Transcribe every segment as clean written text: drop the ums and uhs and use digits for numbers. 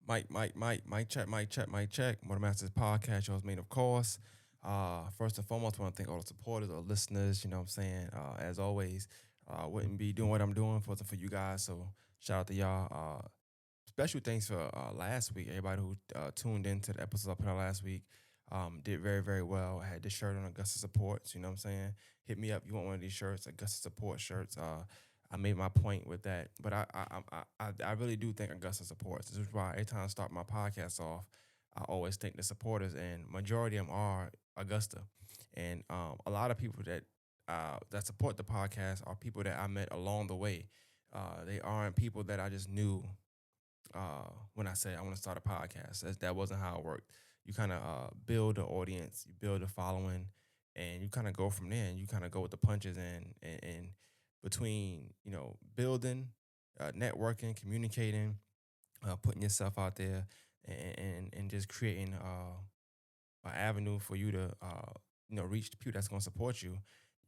Mic check, mic check. Motor Masters podcast, yours made, of course. First and foremost, I want to thank all the supporters or listeners. You know what I'm saying? As always, wouldn't be doing what I'm doing if it wasn't for you guys. So shout out to y'all. Special thanks for last week. Everybody who tuned into the episode I put out last week did very, very well. I had this shirt on Augusta Supports. You know what I'm saying? Hit me up. You want one of these shirts? Augusta Support shirts. I made my point with that, but I really do think Augusta supports. This is why every time I start my podcast off, I always thank the supporters, and majority of them are Augusta, and a lot of people that support the podcast are people that I met along the way. They aren't people that I just knew when I said I want to start a podcast. That wasn't how it worked. You kind of build an audience, you build a following, and you kind of go from there. And you kind of go with the punches, and between building, networking, communicating, putting yourself out there, and just creating an avenue for you to reach the people that's going to support you.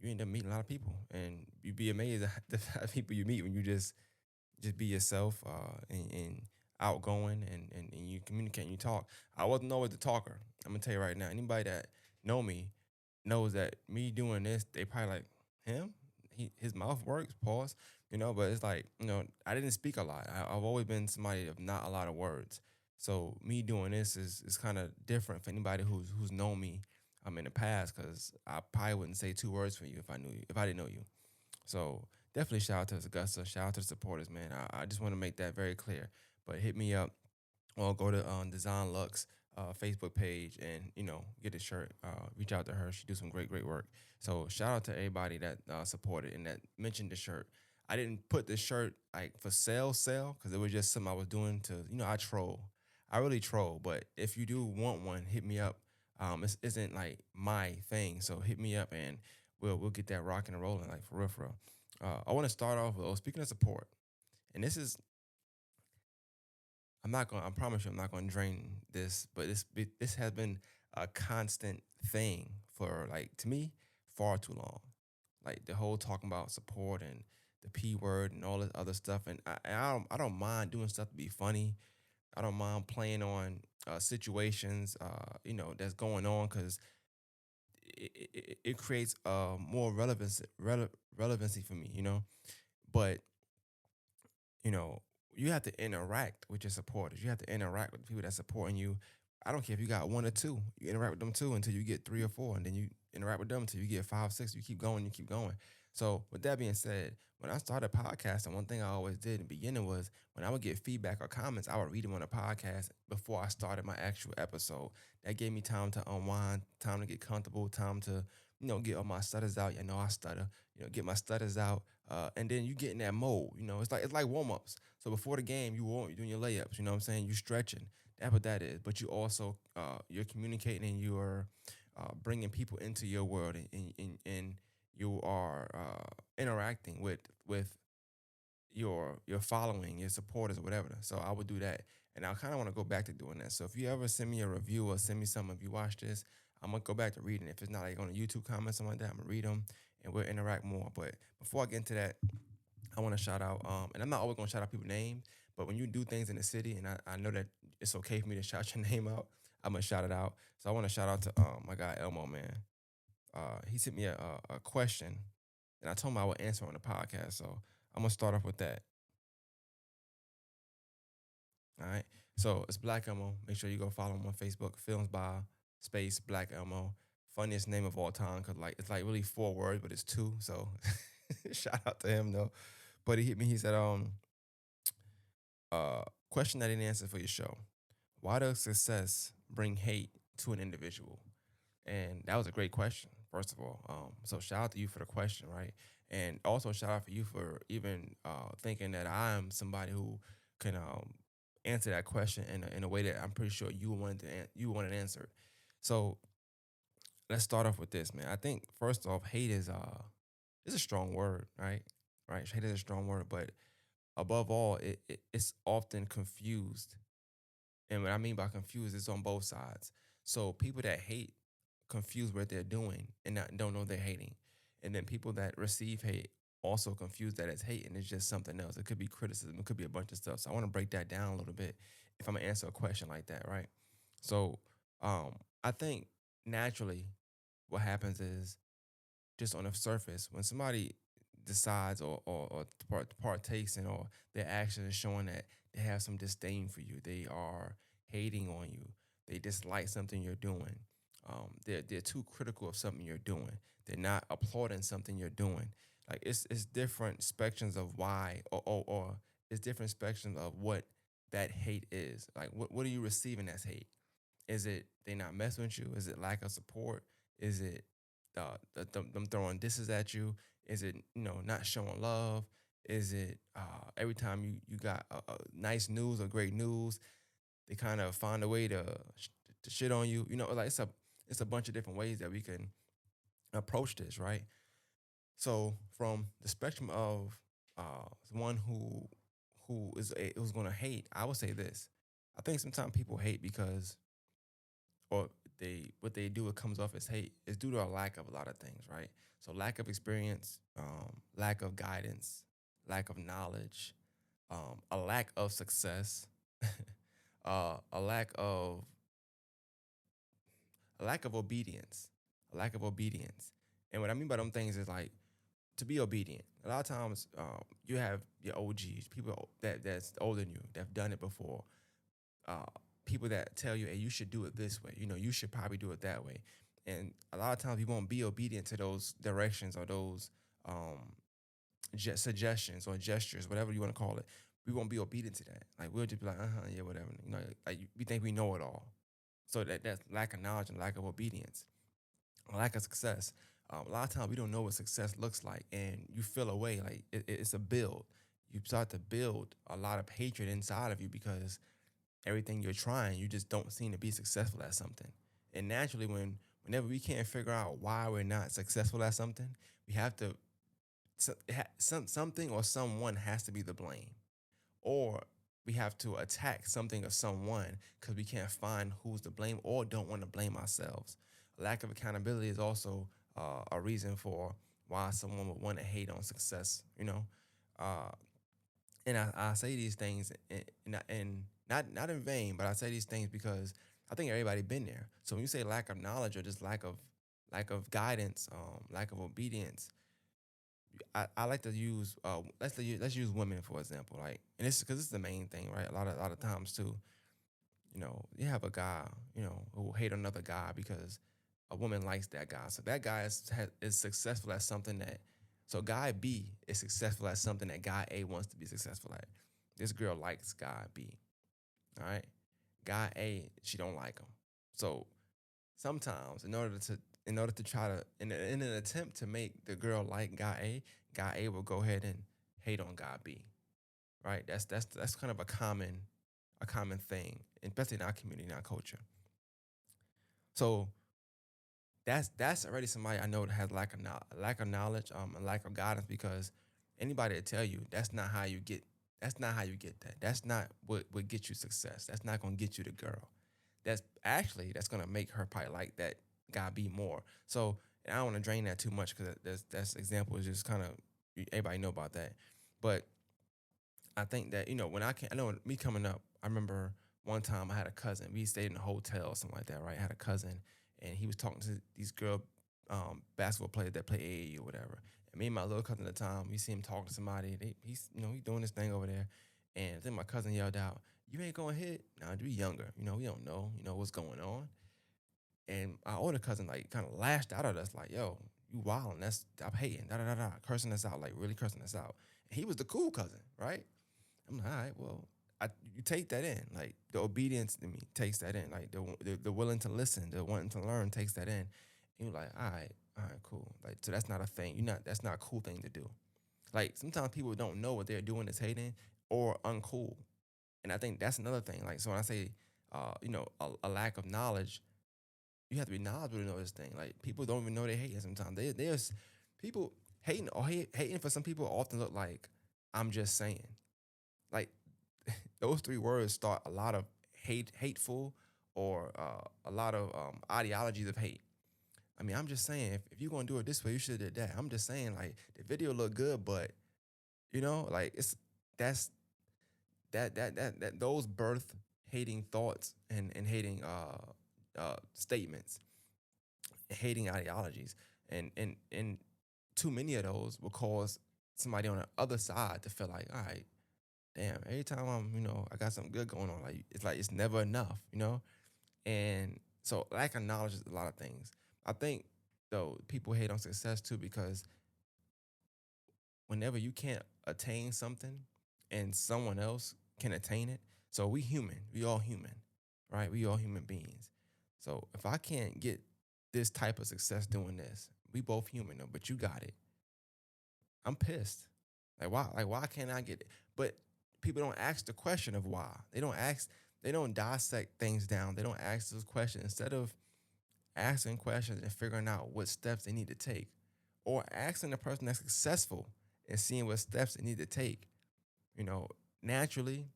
You end up meeting a lot of people, and you'd be amazed at the people you meet when you just be yourself and outgoing and you communicate and you talk. I wasn't always the talker. I'm gonna tell you right now. Anybody that know me knows that me doing this, they probably like him. His mouth works. Pause. But it's like I didn't speak a lot. I've always been somebody of not a lot of words. So me doing this is kind of different for anybody who's known me in the past because I probably wouldn't say two words for you if I didn't know you. So definitely shout out to Augusta. Shout out to the supporters, man. I just want to make that very clear. But hit me up or go to Design Lux Facebook page and get a shirt. Reach out to her. She do some great work. So shout out to everybody that supported and that mentioned the shirt. I didn't put the shirt like for sale because it was just something I was doing to I troll. I really troll. But if you do want one, hit me up. It isn't like my thing, so hit me up and we'll get that rocking and rolling like for real, for real. I want to start off with speaking of support, and this is I'm not going. I promise you, I'm not going to drain this, but this has been a constant thing for like to me far too long. Like the whole talking about support and the p word and all this other stuff, and I don't mind doing stuff to be funny. I don't mind playing on situations, that's going on because it creates more relevancy for me, But you know, you have to interact with your supporters. You have to interact with the people that's supporting you. I don't care if you got one or two. You interact with them two until you get three or four, and then you interact with them until you get five, six. You keep going, you keep going. So, with that being said, when I started podcasting, one thing I always did in the beginning was when I would get feedback or comments, I would read them on a podcast before I started my actual episode. That gave me time to unwind, time to get comfortable, time to get all my stutters out. I stutter. Get my stutters out, and then you get in that mode. It's like warm ups. So before the game, you're doing your layups. You know what I'm saying? You stretching. That's what that is. But you also you're communicating and you're bringing people into your world, and you are interacting with your following, your supporters, or whatever. So I would do that, and I kind of want to go back to doing that. So if you ever send me a review or send me something, if you watch this, I'm gonna go back to reading. If it's not like on a YouTube comment, something like that, I'm gonna read them and we'll interact more. But before I get into that, I want to shout out, and I'm not always gonna shout out people's names, but when you do things in the city, and I know that it's okay for me to shout your name out, I'm gonna shout it out. So I want to shout out to my guy Elmo, man. He sent me a question, and I told him I would answer on the podcast. So I'm gonna start off with that. All right. So it's Black Elmo. Make sure you go follow him on Facebook. Films by Space Black Elmo. Funniest name of all time because like it's like really four words, but it's two. So shout out to him though. But he hit me. He said, question I didn't answer for your show. Why does success bring hate to an individual? And that was a great question, first of all. So shout out to you for the question, right? And also shout out for you for even thinking that I am somebody who can answer that question in a way that I'm pretty sure you wanted answered. So let's start off with this, man. I think first off, hate is a strong word, right? Right, hate is a strong word, but above all, it's often confused. And what I mean by confused is on both sides. So people that hate confuse what they're doing and don't know they're hating. And then people that receive hate also confuse that as hate and it's just something else. It could be criticism, it could be a bunch of stuff. So I want to break that down a little bit if I'm gonna answer a question like that, right? So I think naturally what happens is just on the surface when somebody decides or partakes in or their actions is showing that they have some disdain for you, they are hating on you, they dislike something you're doing, they're too critical of something you're doing, they're not applauding something you're doing. Like it's different spectrums of why or it's different spectrums of what that hate is. Like what are you receiving as hate? Is it they not messing with you? Is it lack of support? Is it them throwing disses at you? Is it not showing love? Is it every time you got nice news or great news, they kind of find a way to shit on you? Like it's a bunch of different ways that we can approach this, right? So from the spectrum of one who's going to hate, I would say this. I think sometimes people hate because or they what they do it comes off as hate is due to a lack of a lot of things, right? So lack of experience, lack of guidance, lack of knowledge, a lack of success, a lack of obedience, a lack of obedience. And what I mean by them things is like to be obedient. A lot of times, you have your OGs, people that's older than you, that've done it before, uh, people that tell you, hey, you should do it this way. You should probably do it that way. And a lot of times we won't be obedient to those directions or those um, suggestions or gestures, whatever you want to call it. We won't be obedient to that. Like we'll just be like, yeah, whatever. Like we think we know it all. So that's lack of knowledge and lack of obedience, lack of success. A lot of times we don't know what success looks like, and you feel away like it's a build. You start to build a lot of hatred inside of you because everything you're trying, you just don't seem to be successful at something. And naturally, whenever we can't figure out why we're not successful at something, we have to something or someone has to be the blame, or we have to attack something or someone because we can't find who's to blame or don't want to blame ourselves. Lack of accountability is also a reason for why someone would want to hate on success. Uh, and I say these things and not in vain, but I say these things because I think everybody been there. So when you say lack of knowledge or just lack of guidance, lack of obedience, I like to use let's use women for example, like, and this because this is the main thing, right? A lot of times too, you have a guy, who will hate another guy because a woman likes that guy. So that guy is successful at something that, so guy B is successful at something that guy A wants to be successful at. This girl likes guy B, all right? Guy A, she don't like him. So sometimes in order to try to in an attempt to make the girl like guy A will go ahead and hate on guy B, right? That's kind of a common thing, especially in our community, in our culture. So that's already somebody I know that has lack of knowledge, and lack of guidance because anybody to tell you that's not how you get that. That's not what gets you success. That's not gonna get you the girl. That's gonna make her probably like that guy be more. So and I don't want to drain that too much because that's example is just kind of everybody know about that. But I think that when I know me coming up, I remember one time I had a cousin. We stayed in a hotel or something like that, right? I had a cousin, and he was talking to these girl basketball players that play AAU or whatever. And me and my little cousin at the time, we see him talking to somebody. He's doing this thing over there, and then my cousin yelled out, "You ain't gonna hit?" Now we younger, we don't know, what's going on. And my older cousin like kind of lashed out at us like, "Yo, you wilding? That's I'm hating, da da da da," cursing us out, like really cursing us out. And he was the cool cousin, right? I'm like, all right, well, you take that in. Like the obedience to me takes that in. Like the willing to listen, the wanting to learn takes that in. And you're like, all right, cool. Like so that's not a thing. You're not. That's not a cool thing to do. Like sometimes people don't know what they're doing is hating or uncool, and I think that's another thing. Like so when I say, a lack of knowledge, you have to be knowledgeable to know this thing. Like people don't even know they hating sometimes. There's people hating for some people often look like I'm just saying. Like those three words start a lot of hateful, or a lot of ideologies of hate. I mean, I'm just saying, if you're gonna do it this way, you should have did that. I'm just saying, like the video looked good, but like it's that's that those birth hating thoughts and hating statements, hating ideologies, and too many of those will cause somebody on the other side to feel like, all right, damn, every time I got something good going on, like it's never enough, and so lack of knowledge is a lot of things. I think though people hate on success too because whenever you can't attain something and someone else can attain it, so we human, we all human, right? We all human beings. So if I can't get this type of success doing this, we both human though, but you got it. I'm pissed. Like why? Like why can't I get it? But people don't ask the question of why. They don't ask. They don't dissect things down. They don't ask those questions instead of asking questions and figuring out what steps they need to take, or asking the person that's successful and seeing what steps they need to take. You know, naturally,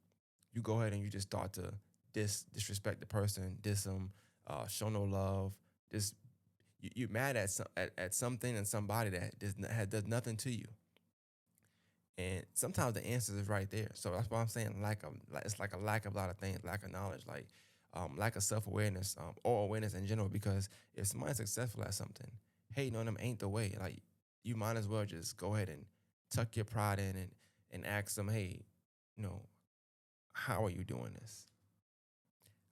you go ahead and you just start to disrespect the person, diss them, show no love. Just you're mad at at something and somebody that does nothing to you. And sometimes the answer is right there. So that's why I'm saying it's like a lack of a lot of things, lack of knowledge, like lack of self awareness or awareness in general. Because if somebody's successful at something, hating on them ain't the way. Like you might as well just go ahead and tuck your pride in and ask them, hey, you know, how are you doing this?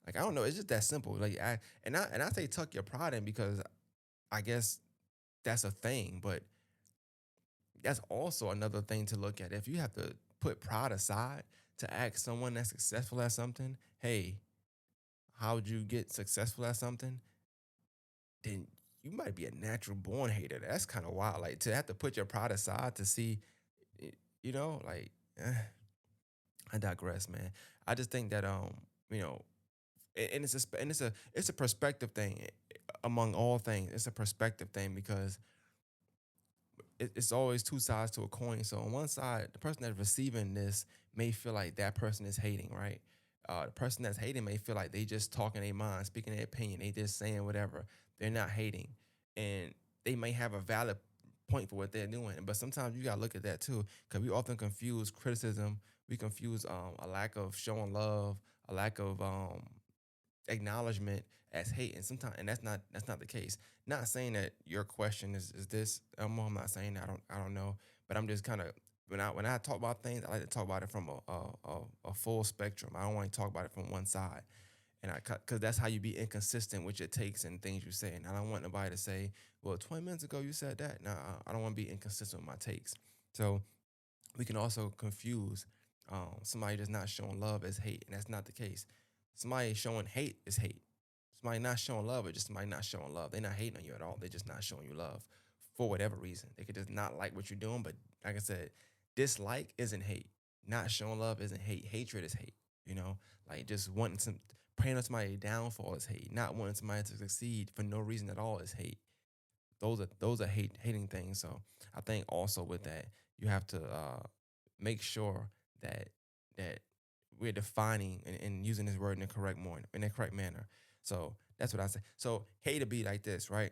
Like I don't know, it's just that simple. And I say tuck your pride in because I guess that's a thing, but that's also another thing to look at. If you have to put pride aside to ask someone that's successful at something, hey, how would you get successful at something? Then you might be a natural born hater. That's kind of wild. Like to have to put your pride aside to see, y- like eh, I digress, man. I just think that you know, and it's a perspective thing among all things. It's a perspective thing because it's always two sides to a coin. So on one side, the person that's receiving this may feel like that person is hating, right? The person that's hating may feel like they just talking their mind, speaking their opinion, they just saying whatever. They're not hating, and they may have a valid point for what they're doing. But sometimes you gotta look at that too, because we often confuse criticism. We confuse a lack of showing love, a lack of acknowledgement as hate, and sometimes and that's not the case. Not saying that your question is this. I'm not saying that. I don't know, but I'm just kind of when I talk about things, I like to talk about it from a full spectrum. I don't want to talk about it from one side, and because that's how you be inconsistent with your takes and things you say. And I don't want nobody to say, well, 20 minutes ago you said that. Nah, I don't want to be inconsistent with my takes. So we can also confuse somebody that's not showing love as hate, and that's not the case. Somebody showing hate is hate. Somebody not showing love is just somebody not showing love. They're not hating on you at all. They're just not showing you love for whatever reason. They could just not like what you're doing, but like I said, dislike isn't hate. Not showing love isn't hate. Hatred is hate. Like just wanting some praying on somebody's downfall is hate. Not wanting somebody to succeed for no reason at all is hate. Those are hating things. So I think also with that, you have to make sure that that we're defining and using this word in the correct manner. So that's what I say. So hate to be like this, right?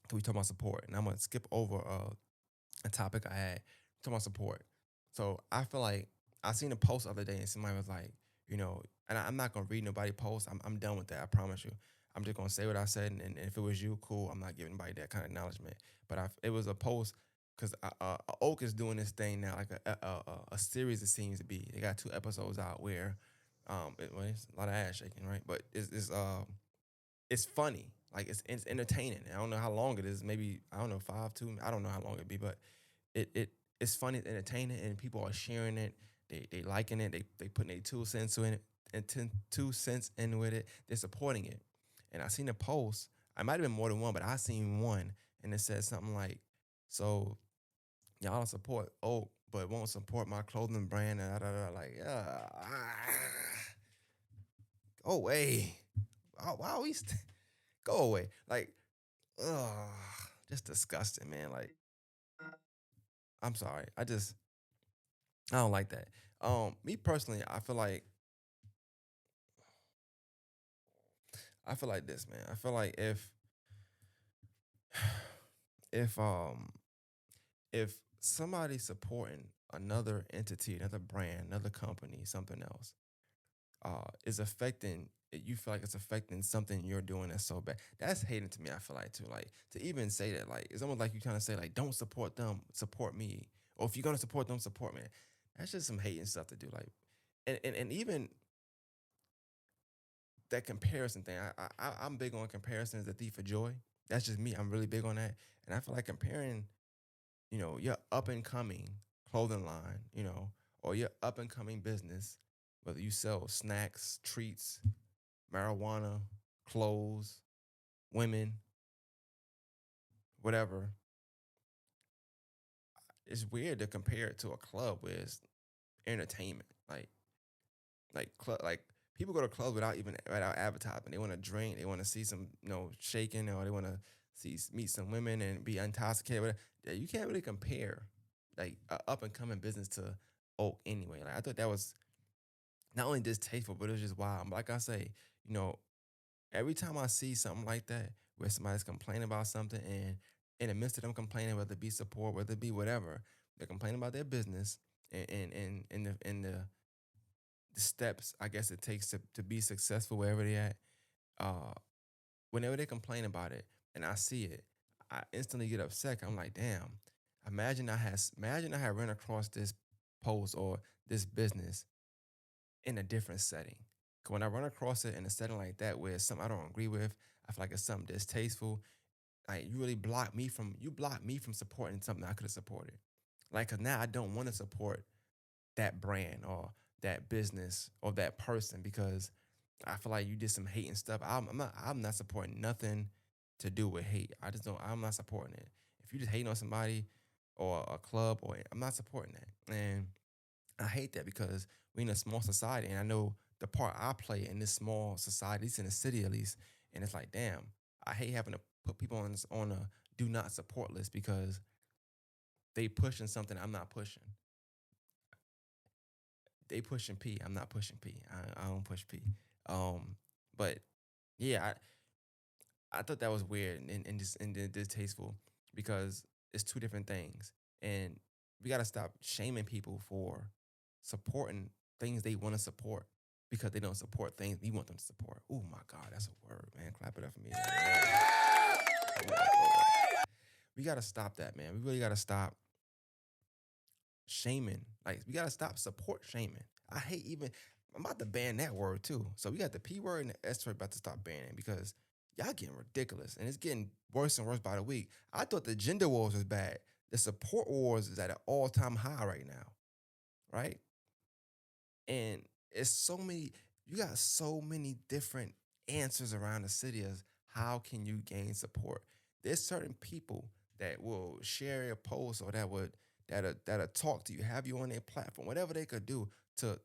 'Cause we talk about support, and I'm gonna skip over a topic I had talking about support. So I feel like I seen a post the other day, and somebody was like, and I'm not gonna read nobody post. I'm done with that. I promise you. I'm just gonna say what I said, and if it was you, cool. I'm not giving anybody that kind of acknowledgement. But it was a post because Oak is doing this thing now, like a series. It seems to be. They got 2 episodes out where, well, it's a lot of ass shaking, right? But it's funny. Like it's entertaining. I don't know how long it is. Maybe I don't know 5, 2. I don't know how long it'd be, but it's funny, it's entertaining, and people are sharing it. They liking it. They putting their 2 cents in it and 2 cents in with it. They're supporting it. And I seen a post. I might have been more than one, but I seen one, and it said something like, "So y'all support Oak, but won't support my clothing brand." And like, yeah, go away. Why are we? Go away. Like, ugh, just disgusting, man. Like, I'm sorry. I don't like that. Me personally, I feel like this, man. I feel like if if somebody supporting another entity, another brand, another company, something else, is affecting you feel like it's affecting something you're doing that's so bad. That's hating to me. I feel like too. Like to even say that, like it's almost like you kind of say like, don't support them, support me. Or if you're gonna support them, support me. That's just some hating stuff to do. Like, and even that comparison thing. I'm big on comparisons. The thief of joy. That's just me. I'm really big on that. And I feel like comparing, your up and coming clothing line, or your up and coming business, whether you sell snacks, treats, marijuana, clothes, women, whatever. It's weird to compare it to a club where it's entertainment. Like people go to clubs without advertising. They want to drink, they want to see some shaking, or they want to see meet some women and be intoxicated. Yeah, you can't really compare like a up and coming business to Oak anyway. Like I thought that was not only distasteful, but it was just wild. Like I say, you know, every time I see something like that where somebody's complaining about something, and in the midst of them complaining, whether it be support, whether it be whatever, they're complaining about their business and the steps I guess it takes to be successful wherever they at. Uh, Whenever they complain about it and I see it, I instantly get upset. I'm like, damn. Imagine I had run across this post or this business in a different setting. 'Cause when I run across it in a setting like that where it's something I don't agree with, I feel like it's something distasteful. Like you block me from supporting something I could have supported. Like, cause now I don't want to support that brand or that business or that person because I feel like you did some hating stuff. I'm not supporting nothing to do with hate. I'm not supporting it. If you just hating on somebody or a club or I'm not supporting that. And I hate that because we're in a small society and I know the part I play in this small society, at least in the city at least, and it's like, damn, I hate having to put people on a do not support list because they pushing something I'm not pushing. They pushing P. I'm not pushing P. I don't push P. Um, but yeah, I thought that was weird and distasteful because it's two different things, and we got to stop shaming people for supporting things they want to support because they don't support things we want them to support. Oh my God, that's a word, man. Clap it up for me. We got to stop that, man. We really got to stop shaming. Like we gotta stop support shaming. I hate even. I'm about to ban that word too. So we got the P word and the S word about to stop banning because y'all getting ridiculous and it's getting worse and worse by the week. I thought the gender wars was bad. The support wars is at an all time high right now, right? And it's so many. You got so many different answers around the city as how can you gain support. There's certain people that will share your post or that'll talk to you, have you on their platform, whatever they could do to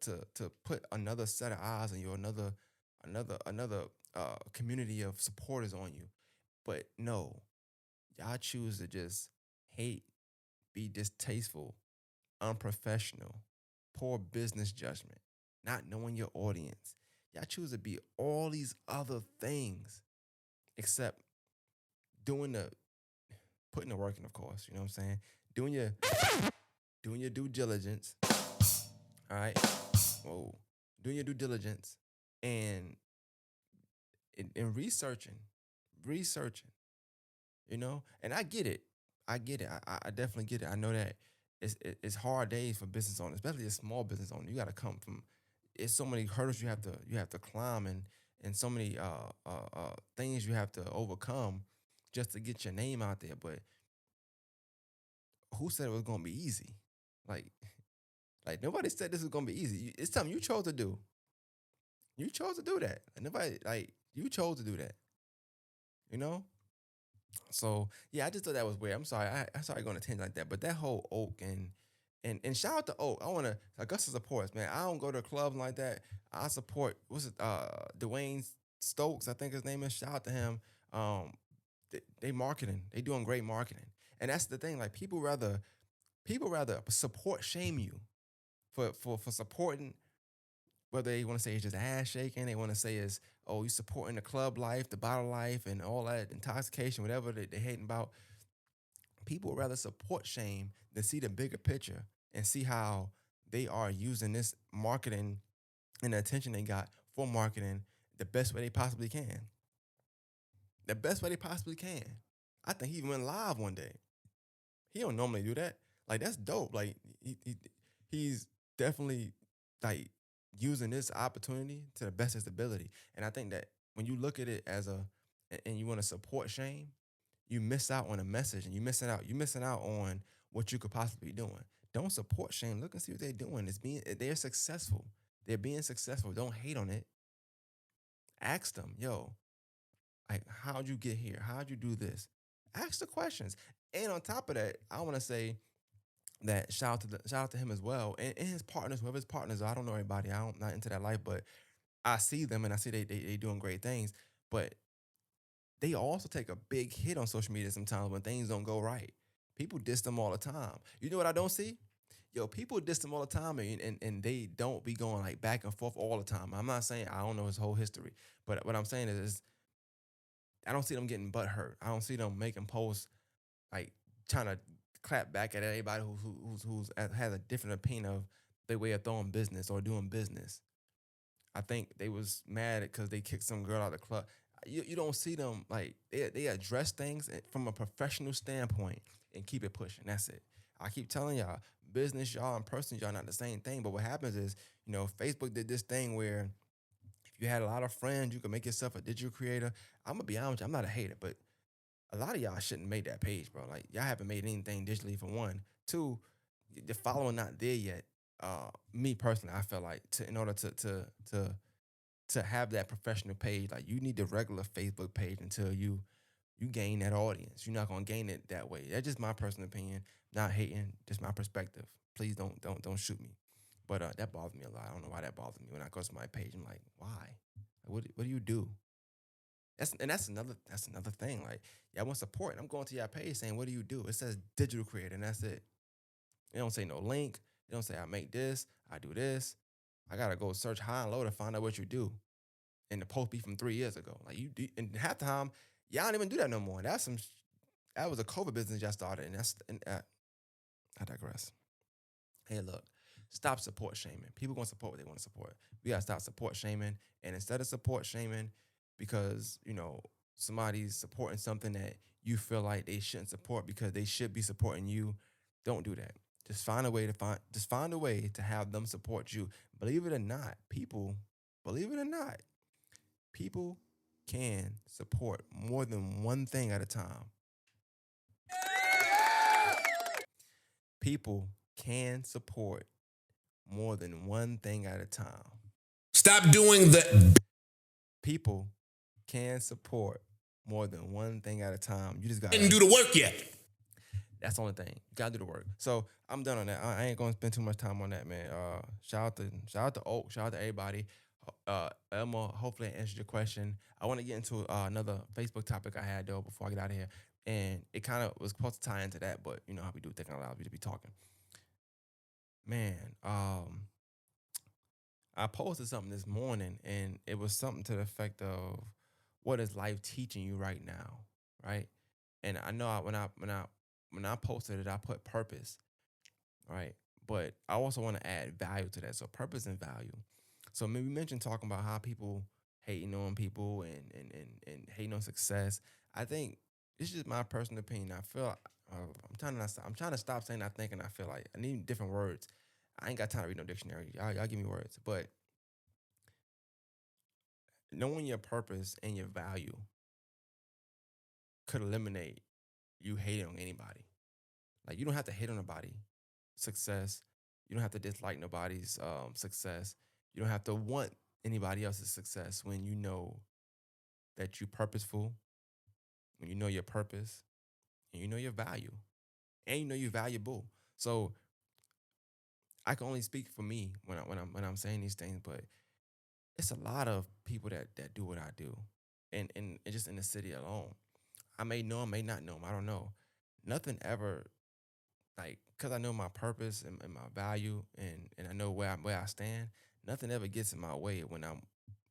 put another set of eyes on you, another community of supporters on you. But no, y'all choose to just hate, be distasteful, unprofessional, poor business judgment, not knowing your audience. Y'all choose to be all these other things except doing the putting the work in, of course. You know what I'm saying? Doing your doing your due diligence. All right. Whoa. Doing your due diligence and and researching. And I get it. I get it. I definitely get it. I know that it's hard days for business owners, especially a small business owner. You got to come from. It's so many hurdles you have to climb and so many things you have to overcome just to get your name out there. But who said it was gonna be easy? Like like nobody said this was gonna be easy. It's something you chose to do. You chose to do that. And nobody like you chose to do that. You know. So yeah, I just thought that was weird. I'm sorry. I'm sorry going to tangent like that, but that whole Oak and shout out to Oak. I want to Augusta supports, man. I don't go to clubs like that. I support what's it? Dwayne Stokes, I think his name is. Shout out to him. Um, they marketing. They doing great marketing, and that's the thing. Like people rather support shame you for supporting whether they want to say it's just ass shaking, they want to say is, oh, you supporting the club life, the bottle life, and all that intoxication, whatever they're hating about. People rather support shame than see the bigger picture and see how they are using this marketing and the attention they got for marketing the best way they possibly can. The best way they possibly can. I think he even went live one day. He don't normally do that. Like that's dope. Like he's definitely like using this opportunity to the best of his ability. And I think that when you look at it as and you want to support Shane, you miss out on a message and you're missing out on what you could possibly be doing. Don't support Shane. Look and see what they're doing. They're successful. They're being successful. Don't hate on it. Ask them, yo, like how'd you get here? How'd you do this? Ask the questions. And on top of that, I want to say that shout out to him as well and his partners, whoever his partners are. I don't know everybody. I'm not into that life, but I see them and I see they doing great things. But they also take a big hit on social media sometimes when things don't go right. People diss them all the time. You know what I don't see? Yo, people diss them all the time and they don't be going like back and forth all the time. I'm not saying I don't know his whole history, but what I'm saying is I don't see them getting butt hurt. I don't see them making posts like trying to clap back at anybody who's has a different opinion of their way of throwing business or doing business. I think they was mad because they kicked some girl out of the club. You don't see them like they address things from a professional standpoint and keep it pushing. That's it. I keep telling y'all, business y'all and person y'all not the same thing. But what happens is, Facebook did this thing where if you had a lot of friends, you could make yourself a digital creator. I'm gonna be honest with you, I'm not a hater, but a lot of y'all shouldn't make that page, bro. Like y'all haven't made anything digitally for one. Two, the following not there yet. Me personally, I feel like in order to have that professional page, like you need the regular Facebook page until you gain that audience. You're not gonna gain it that way. That's just my personal opinion. Not hating, just my perspective. Please don't shoot me. But that bothers me a lot. I don't know why that bothers me. When I go to my page, I'm like, why? Like, what do you do? That's another thing. Like, y'all want support. I'm going to your page saying, what do you do? It says digital creator, and that's it. It don't say no link. It don't say I make this, I do this. I gotta go search high and low to find out what you do. And the post be from 3 years ago. Like you do, and half the time, y'all don't even do that no more. That was a COVID business y'all started, and I digress. Hey, look, stop support shaming. People gonna support what they want to support. We gotta stop support shaming, and instead of support shaming, because somebody's supporting something that you feel like they shouldn't support because they should be supporting you, don't do that. Just find a way to have them support you. Believe it or not, believe it or not, people can support more than one thing at a time. People can support more than one thing at a time. Stop doing the People can support more than one thing at a time. You just didn't gotta. do the work yet. That's the only thing. You gotta do the work. So I'm done on that. I ain't gonna spend too much time on that, man. Shout out to Oak. Shout out to everybody. Elmo, hopefully I answered your question. I want to get into another Facebook topic I had though before I get out of here, and it kind of was supposed to tie into that, but you know how we do thinking aloud. We just be talking, man. I posted something this morning, and it was something to the effect of, "What is life teaching you right now?" Right? And I know when I posted it, I put purpose, right? But I also want to add value to that. So purpose and value. So maybe we mentioned talking about how people hating on people and hating on success. I think this is just my personal opinion. I feel I'm trying to stop saying I think and I feel like I need different words. I ain't got time to read no dictionary. Y'all give me words, but knowing your purpose and your value could eliminate you hating on anybody. Like you don't have to hate on nobody success. You don't have to dislike nobody's success. You don't have to want anybody else's success when you know that you're purposeful, when you know your purpose, and you know your value, and you know you're valuable. So I can only speak for me when I'm saying these things, but it's a lot of people that do what I do, and just in the city alone. I may know them, may not know them. I don't know. Nothing ever like because I know my purpose and my value and I know where I stand. Nothing ever gets in my way when I'm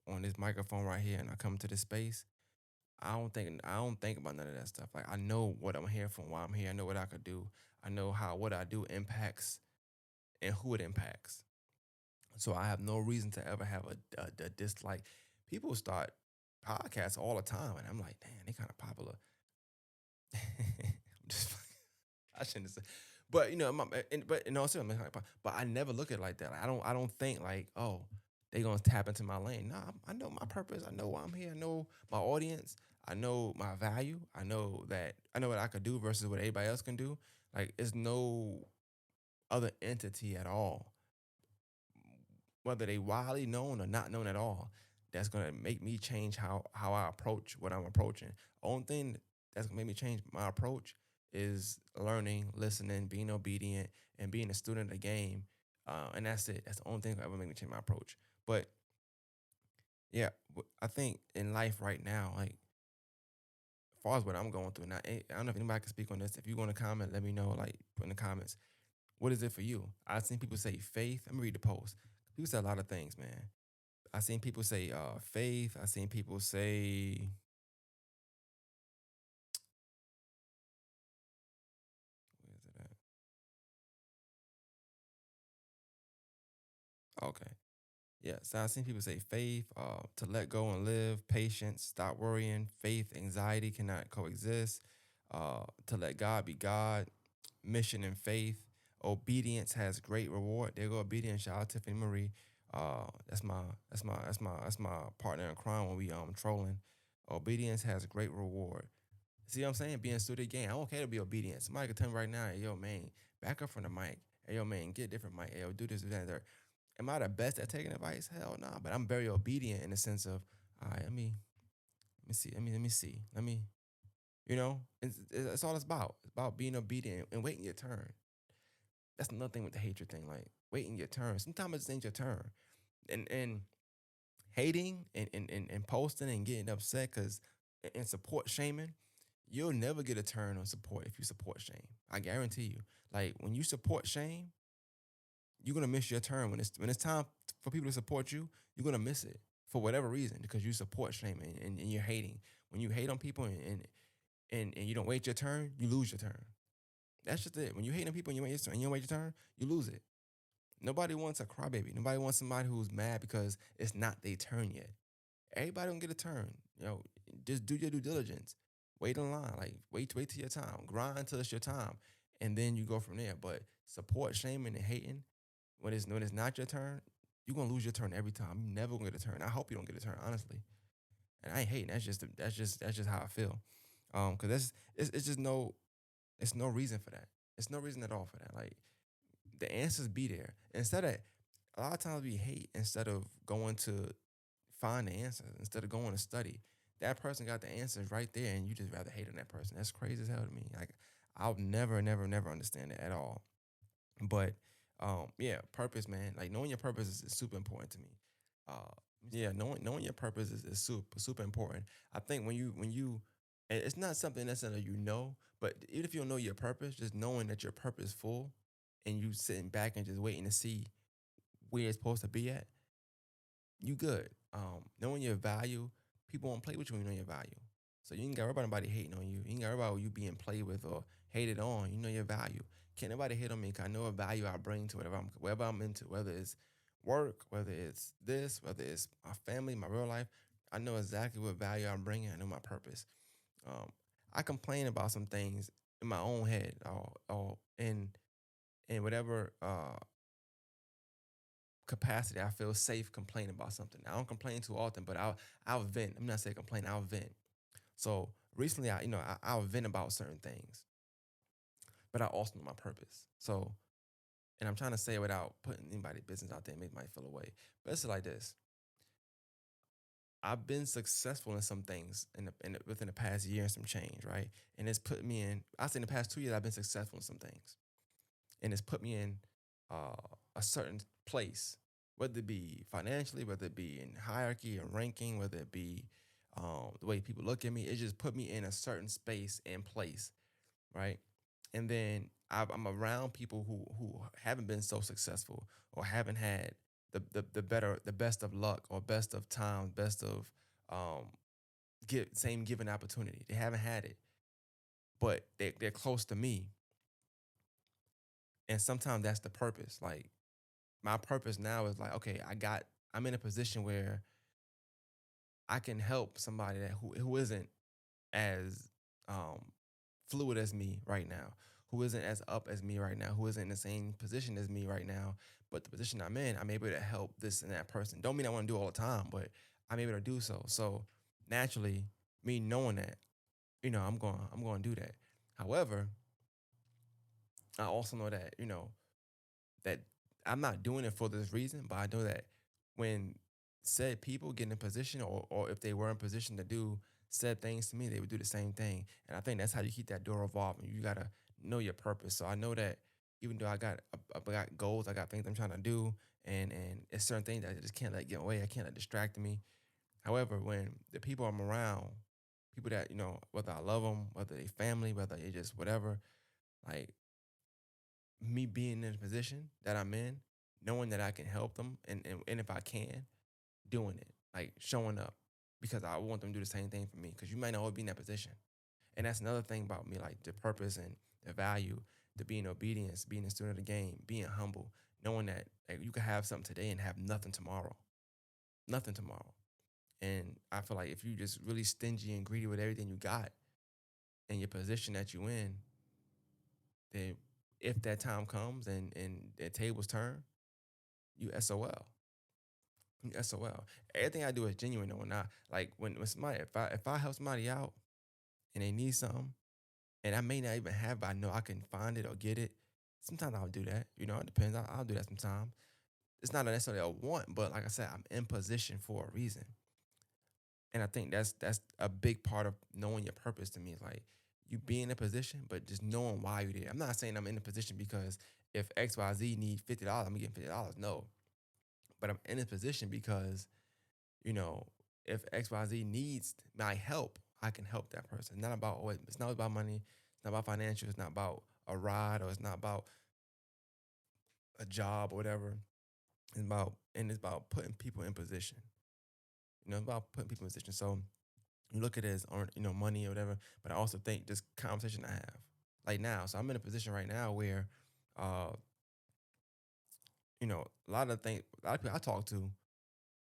on this microphone right here and I come to this space. I don't think about none of that stuff. Like I know what I'm here for, why I'm here. I know what I could do. I know how what I do impacts and who it impacts. So I have no reason to ever have a dislike. People start podcasts all the time, and I'm like, damn, they kind of popular. I'm just, I shouldn't say, but but in all seriousness, but I never look at it like that. Like, I don't think like, oh, they gonna tap into my lane. Nah, I know my purpose. I know why I'm here. I know my audience. I know my value. I know what I could do versus what everybody else can do. Like, it's no other entity at all, whether they widely known or not known at all, that's gonna make me change how I approach what I'm approaching. Only thing that's gonna make me change my approach is learning, listening, being obedient, and being a student of the game. And that's it. That's the only thing that ever make me change my approach. But yeah, I think in life right now, like as far as what I'm going through now, I don't know if anybody can speak on this. If you want to comment, let me know. Like, put in the comments. What is it for you? I've seen people say faith. Let me read the post. People say a lot of things, man. I seen people say faith. I seen people say, where is it at? Okay. Yeah. So I seen people say faith, to let go and live, patience, stop worrying, faith, anxiety cannot coexist, to let God be God, mission and faith, obedience has great reward. There go obedience. Shout out Tiffany Marie. That's my partner in crime when we trolling. Obedience has great reward. See what I'm saying? Being student game. I'm okay to be obedient. Somebody could tell me right now, hey, yo, man, back up from the mic. Hey, yo, man, get a different mic. Hey, yo, do this, do that, and that. Am I the best at taking advice? Hell no. Nah. But I'm very obedient in the sense of, all right, let me see. Let me see. It's all it's about. It's about being obedient and waiting your turn. That's another thing with the hatred thing. Like, waiting your turn. Sometimes it just ain't your turn. And hating and posting and getting upset because and support shaming, you'll never get a turn on support if you support shame. I guarantee you. Like, when you support shame, you're gonna miss your turn when it's time for people to support you. You're gonna miss it for whatever reason because you support shame and you're hating. When you hate on people and you don't wait your turn, you lose your turn. That's just it. When you hate on people and you wait your turn, and you don't wait your turn, you lose it. Nobody wants a crybaby. Nobody wants somebody who's mad because it's not their turn yet. Everybody don't get a turn. Just do your due diligence. Wait in line. Like, wait till your time. Grind till it's your time, and then you go from there. But support shaming and hating when it's not your turn, you're gonna lose your turn every time. You never gonna get a turn. I hope you don't get a turn, honestly. And I ain't hating. That's just how I feel. Cause it's just no it's no reason for that. It's no reason at all for that. Like, the answers be there. Instead of A lot of times we hate instead of going to find the answers, instead of going to study. That person got the answers right there, and you just rather hate on that person. That's crazy as hell to me. Like, I'll never, never, never understand it at all. But yeah, purpose, man. Like, knowing your purpose is super important to me. Uh, yeah, knowing your purpose is super super important. I think when you and it's not something necessarily but even if you don't know your purpose, just knowing that your purpose is full, and you sitting back and just waiting to see where it's supposed to be at, you good. Knowing your value, people won't play with you when you know your value. So you ain't got everybody nobody hating on you. You ain't got everybody you being played with or hated on. You know your value. Can't nobody hate on me because I know what value I bring to whatever I'm into, whether it's work, whether it's this, whether it's my family, my real life. I know exactly what value I'm bringing. I know my purpose. Um, I complain about some things in my own head, or in whatever capacity I feel safe complaining about something. I don't complain too often, but I'll vent. I'm not saying complain. I'll vent. So recently, I'll vent about certain things, but I also know my purpose. So, and I'm trying to say it without putting anybody's business out there and make my feel away. But it's like this: I've been successful in some things within the past year and some change, right? And it's put me in. I say in the past 2 years, I've been successful in some things, and it's put me in uh, a certain place, whether it be financially, whether it be in hierarchy and ranking, whether it be the way people look at me. It just put me in a certain space and place, right? And then I'm around people who haven't been so successful or haven't had the best of luck or best of time, best of um, same given opportunity. They haven't had it, but they're close to me, and sometimes that's the purpose. Like, my purpose now is like, okay, I'm in a position where I can help somebody that who isn't as um fluid as me right now, who isn't as up as me right now, who isn't in the same position as me right now. But the position I'm in, I'm able to help this and that person. Don't mean I want to do it all the time, but I'm able to do so. So naturally, me knowing that, I'm going to do that. However, I also know that, that I'm not doing it for this reason, but I know that when said people get in a position, or if they were in position to do said things to me, they would do the same thing. And I think that's how you keep that door evolving. You gotta know your purpose. So I know that even though I got goals, I got things I'm trying to do, and it's certain things that I just can't let get away. I can't let distract me. However, when the people I'm around, people that whether I love them, whether they family, whether they just whatever, like me being in a position that I'm in, knowing that I can help them, and if I can, doing it, like showing up, because I want them to do the same thing for me. Because you might not always be in that position, and that's another thing about me, like the purpose and the value, the being obedience, being a student of the game, being humble, knowing that like you can have something today and have nothing tomorrow, nothing tomorrow. And I feel like if you just really stingy and greedy with everything you got and your position that you in, then if that time comes and the tables turn, you SOL. You SOL. Everything I do is genuine though. Not like when somebody, if I help somebody out and they need something, and I may not even have, but I know I can find it or get it. Sometimes I'll do that. It depends. I'll do that sometimes. It's not necessarily a want, but like I said, I'm in position for a reason. And I think that's a big part of knowing your purpose to me. Is like you be in a position, but just knowing why you're there. I'm not saying I'm in a position because if XYZ need $50, I'm getting $50. No. But I'm in a position because, you know, if XYZ needs my help, I can help that person. It's not about money, it's not about financial, it's not about a ride, or it's not about a job or whatever. It's about putting people in position. It's about putting people in position. So you look at it as money or whatever, but I also think this conversation I have. Like now, so I'm in a position right now where uh, a lot of people I talk to,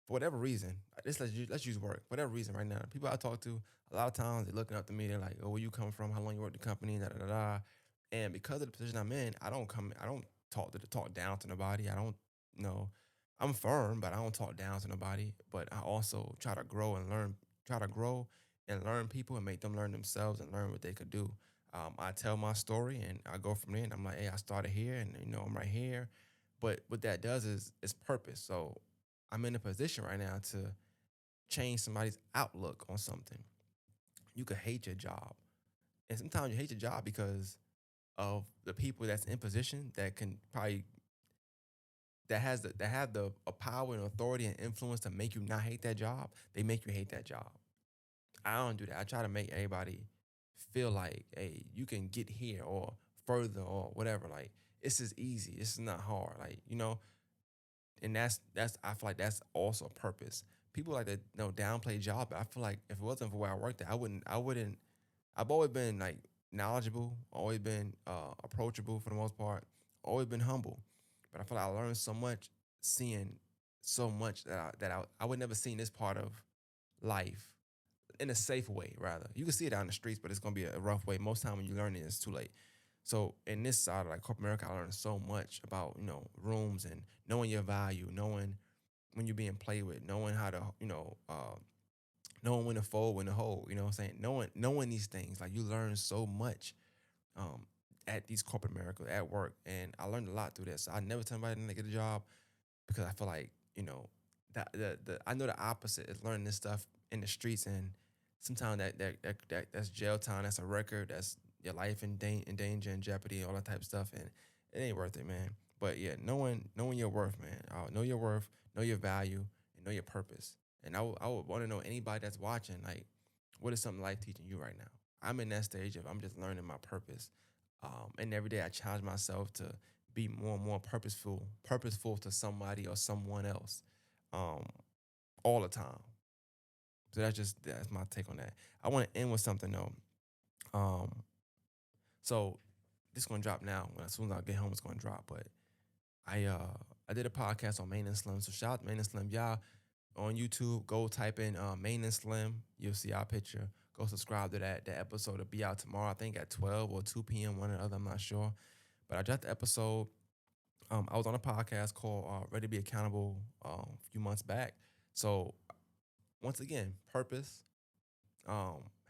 for whatever reason, let's use work. Whatever reason, right now, people I talk to, a lot of times they're looking up to me. They're like, "Oh, where you come from? How long you work at the company?" Da da da da. And because of the position I'm in, I don't talk down to nobody. I don't, you know, I'm firm, but I don't talk down to nobody. But I also try to grow and learn, try to grow and learn people and make them learn themselves and learn what they could do. I tell my story and I go from there. And I'm like, "Hey, I started here, and I'm right here." But what that does is purpose. So I'm in a position right now to change somebody's outlook on something. You could hate your job. And sometimes you hate your job because of the people that's in position that can probably that have the power and authority and influence to make you not hate that job. They make you hate that job. I don't do that. I try to make everybody feel like, hey, you can get here or further or whatever. Like this is easy. This is not hard. Like, and that's I feel like that's also a purpose. People like to downplay job. But I feel like if it wasn't for where I worked at, I wouldn't. I've always been like knowledgeable, always been approachable for the most part, always been humble. But I feel like I learned so much, seeing so much that I would never seen this part of life in a safe way. Rather, you can see it out in the streets, but it's gonna be a rough way. Most time when you learn it, it's too late. So in this side of like corporate America, I learned so much about rooms and knowing your value, knowing when you're being played with, knowing how to knowing when to fold, when to hold. You know what I'm saying? Knowing these things, like you learn so much um, at these corporate America at work, and I learned a lot through this. I never tell anybody to get a job because I feel like that the I know the opposite is learning this stuff in the streets, and sometimes that's jail time, that's a record, that's your life in danger and jeopardy, all that type of stuff, and it ain't worth it, man. But yeah, knowing your worth, man. Know your worth, know your value, and know your purpose. And I would want to know anybody that's watching, like, what is something life teaching you right now? I'm in that stage of I'm just learning my purpose, and every day I challenge myself to be more and more purposeful to somebody or someone else, um, all the time. So that's my take on that. I want to end with something though. Um, so this is gonna drop now. As soon as I get home, it's gonna drop. But I I did a podcast on Main and Slim. So shout out to Main and Slim. Y'all on YouTube, go type in Main and Slim. You'll see our picture. Go subscribe to that. The episode will be out tomorrow, I think at 12 or 2 p.m., one or the other, I'm not sure. But I dropped the episode. I was on a podcast called Ready to Be Accountable a few months back. So once again, purpose,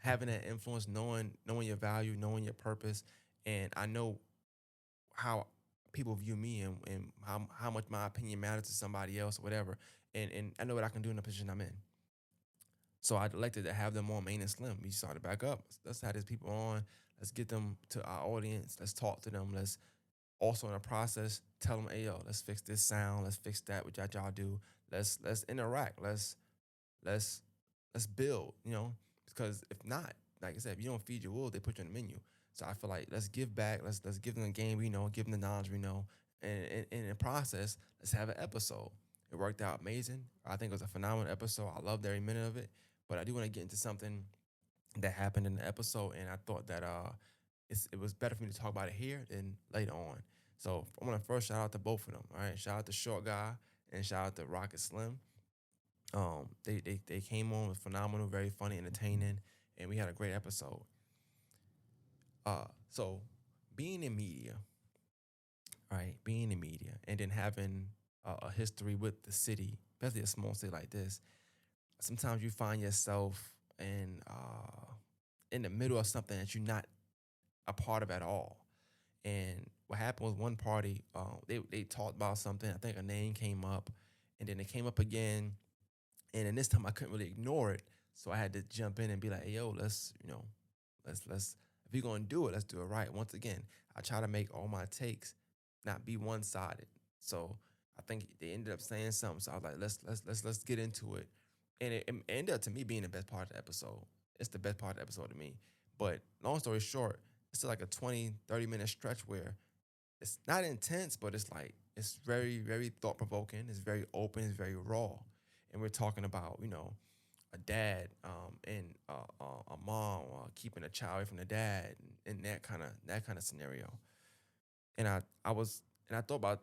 having that influence, knowing your value, knowing your purpose, and I know how people view me and how much my opinion matters to somebody else or whatever. And I know what I can do in the position I'm in. So I elected to have them on Main and Slim. We started back up. Let's have these people on. Let's get them to our audience. Let's talk to them. Let's also in the process tell them, hey yo, let's fix this sound. Let's fix that. What y'all do. Let's interact. Let's let's build. Because if not, like I said, if you don't feed your wolves, they put you on the menu. So I feel like let's give back. Let's give them the game we know, give them the knowledge we know, and in the process, let's have an episode. It worked out amazing. I think it was a phenomenal episode. I loved every minute of it. But I do want to get into something that happened in the episode, and I thought that it was better for me to talk about it here than later on. So I want to first shout out to both of them. All right, shout out to Short Guy and shout out to Rocket Slim. They came on with phenomenal, very funny, entertaining, and we had a great episode. So being in media, right? Being in media, and then having a history with the city, especially a small city like this, sometimes you find yourself in the middle of something that you're not a part of at all. And what happened was one party, they talked about something. I think a name came up, and then it came up again. And then this time I couldn't really ignore it, so I had to jump in and be like, hey, "Yo, let's if you're gonna do it, let's do it right." Once again, I try to make all my takes not be one sided. So I think they ended up saying something. So I was like, let's get into it, and it ended up to me being the best part of the episode. It's the best part of the episode to me. But long story short, it's still like a 20-30 minute stretch where it's not intense, but it's like it's very, very thought provoking. It's very open. It's very raw, and we're talking about a dad and a mom keeping a child away from the dad and that kind of scenario. And I thought about